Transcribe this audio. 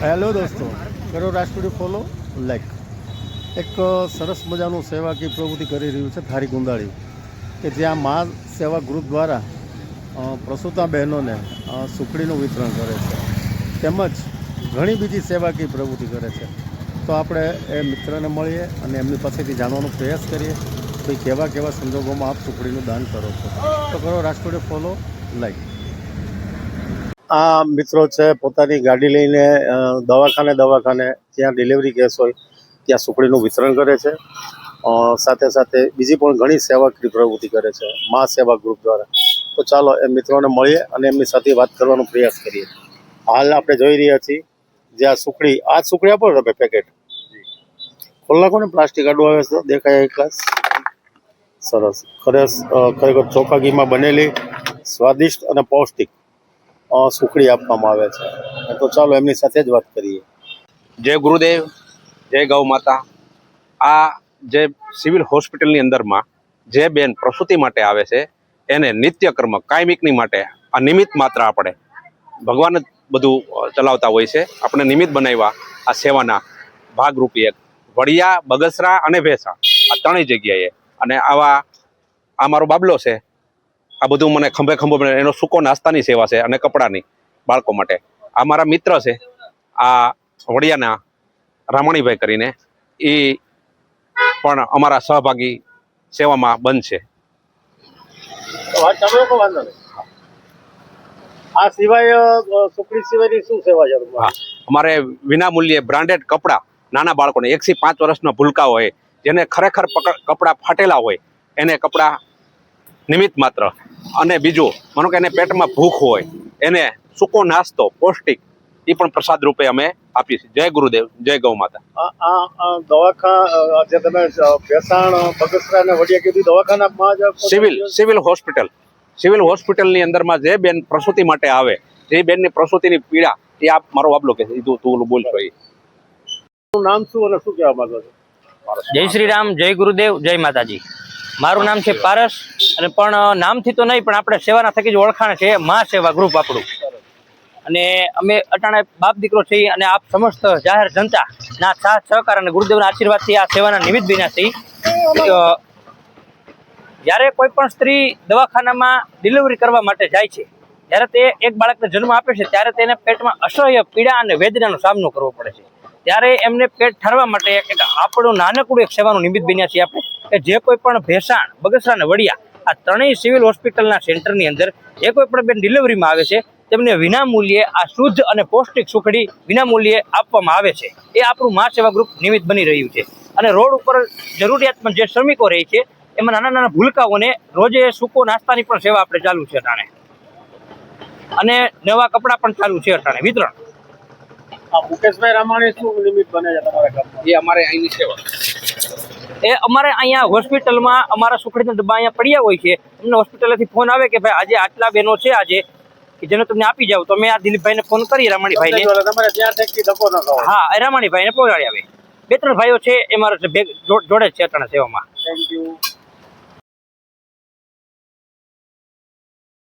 Hello દોસ્તો, કરો Rajkot follow like. એક સરસ મજાનું સેવાકીય પ્રવૃત્તિ કરી રહ્યું છે ધારી ગુંદાળી, કે જ્યાં મા સેવા ગ્રુપ દ્વારા પ્રસૂતા બહેનોને સુખડીનું વિતરણ કરે છે, તેમજ ઘણી બીજી સેવાકીય પ્રવૃત્તિ કરે છે. તો આપણે એ મિત્રને મળીએ અને એમની પાસેથી જાણવાનો પ્રયાસ કરીએ તો કેવા કેવા સંજોગોમાં આપ સુખડીનું દાન કરો છો. તો કરો રાજકોટ ફોલો લાઈક. આ મિત્રો છે પોતાની ગાડી લઈને દવાખાને જ્યાં ડિલિવરી કેસ હોય ત્યાં સુખડીનું વિતરણ કરે છે. સાથે સાથે બીજી પણ ઘણી સેવાકીય પ્રવૃત્તિ કરે છે મા સેવા ગ્રુપ દ્વારા. તો ચાલો એ મિત્રોને મળીએ અને એમની સાથે વાત કરવાનો પ્રયાસ કરીએ. હાલ આપણે જોઈ રહ્યા છીએ જ્યાં સુખડી આપો તમે પેકેટ ખોલ નાખો ને, પ્લાસ્ટિક આડું આવે છે દેખાય એ ક્લાસ. સરસ, ખરેખર ચોખા ઘીમાં બનેલી સ્વાદિષ્ટ અને પૌષ્ટિક સુખડી આપવામાં આવે છે. તો ચાલો એમની સાથે જ વાત કરીએ. જય ગુરુદેવ, જય ગૌ માતા. આ જે સિવિલ હોસ્પિટલની અંદરમાં જે બેન પ્રસૂતિ માટે આવે છે એને નિત્યકર્મ કાયમિકની માટે આ નિમિત્ત માત્ર આપણે ભગવાન જ બધું ચલાવતા હોય છે. આપણે નિમિત્ત બનાવ્યા આ સેવાના ભાગરૂપી એક વડિયા, બગસરા અને ભેસા આ ત્રણેય જગ્યાએ. અને આ મારો બાબલો છે, આ બધું મને ખંભે બને એનો સૂકો નાસ્તાની સેવા છે અને કપડાની બાળકો માટે. આ મારા મિત્ર છે આ વડિયાના રામાણીભાઈ કરીને, એ પણ અમારા સહભાગી સેવામાં બનશે. આ સિવાય સુખડી સિવાયની શું સેવા છે? હા, અમારે વિનામૂલ્યે બ્રાન્ડેડ કપડાં નાના બાળકોને 1 થી 5 વર્ષના ભૂલકા હોય, જેને ખરેખર કપડાં ફાટેલા હોય એને કપડાં નિમિત્ત માત્ર. અને બીજું, માનો કે એને પેટમાં ભૂખ હોય એને સૂકો નાસ્તો પૌષ્ટિક એ પણ પ્રસાદ રૂપે અમે આપીએ છીએ. જય ગુરુદેવ, જય ગૌ માતા. આ દવાખાના જે તમે ભેસાણ, બગસરા અને વડિયા કીધું દવાખાનામાં સિવિલ હોસ્પિટલની અંદરમાં જે બેન પ્રસૂતિ માટે આવે, જે બેનની પ્રસૂતિની પીડા, એ આપ મારો બાબલો કે તું બોલશો. એ નામ શું અને શું કહેવા માંગો છો? જય શ્રી રામ, જય ગુરુદેવ, જય માતાજી. મારું નામ છે પારસ, અને પણ નામથી તો નહીં પણ આપણે સેવાના થકી જ ઓળખાણ છે મા સેવા ગ્રુપ આપણું. અને અમે અટાણે બાપ દીકરો છીએ અને આપ સમસ્ત જાહેર જનતા ના સાથ સહકાર અને ગુરુદેવના આશીર્વાદથી આ સેવાના નિમિત્ત બન્યા છીએ. જ્યારે કોઈ પણ સ્ત્રી દવાખાનામાં ડિલિવરી કરવા માટે જાય છે, જ્યારે તે એક બાળકને જન્મ આપે છે, ત્યારે તેને પેટમાં અસહ્ય પીડા અને વેદનાનો સામનો કરવો પડે છે. ત્યારે એમને પેટ ઠરવા માટે એક આપણું નાનકડું એક સેવાનું નિમિત્ત બન્યા છીએ આપણે, કે જે કોઈ પણ ભેસાણ, બગસરા અને વડિયા આ ત્રણેય સિવિલ હોસ્પિટલના સેન્ટરની અંદર જે કોઈ પણ બેન ડિલિવરીમાં આવે છે તેમને વિનામૂલ્યે આ શુદ્ધ અને પૌષ્ટિક સુખડી વિનામૂલ્યે આપવામાં આવે છે. એ આપણું મા સેવા ગ્રુપ નિમિત્ત બની રહ્યું છે. અને રોડ ઉપર જરૂરિયાતમંદ જે શ્રમિકો રહે છે એમાં નાના ભૂલકાઓને રોજે સૂકો નાસ્તાની પણ સેવા આપણે ચાલુ છે અટાણે, અને નવા કપડાં પણ ચાલુ છે અટાણે વિતરણ. મુકેશભાઈ રામાણી શું નિમિત્ત બને છે તમારા ગામમાં? એ અમારે અહીંની સેવા. એ અમારે અહીંયા હોસ્પિટલમાં અમારા સુખડીના ડબ્બા અહીંયા પડ્યા હોય છે. અમને હોસ્પિટલથી ફોન આવે કે ભાઈ આજે આટલા બહેનો છે આજે કે જેને તમને આપી જાવ, તો અમે આ દિલીપભાઈને ફોન કરી, રામાણીભાઈને. હા, રામાણીભાઈને પહોંચાડી આવે. 2-3 ભાઈઓ છે એ મારા જોડે જ છે અટાણા સેવામાં. Thank you.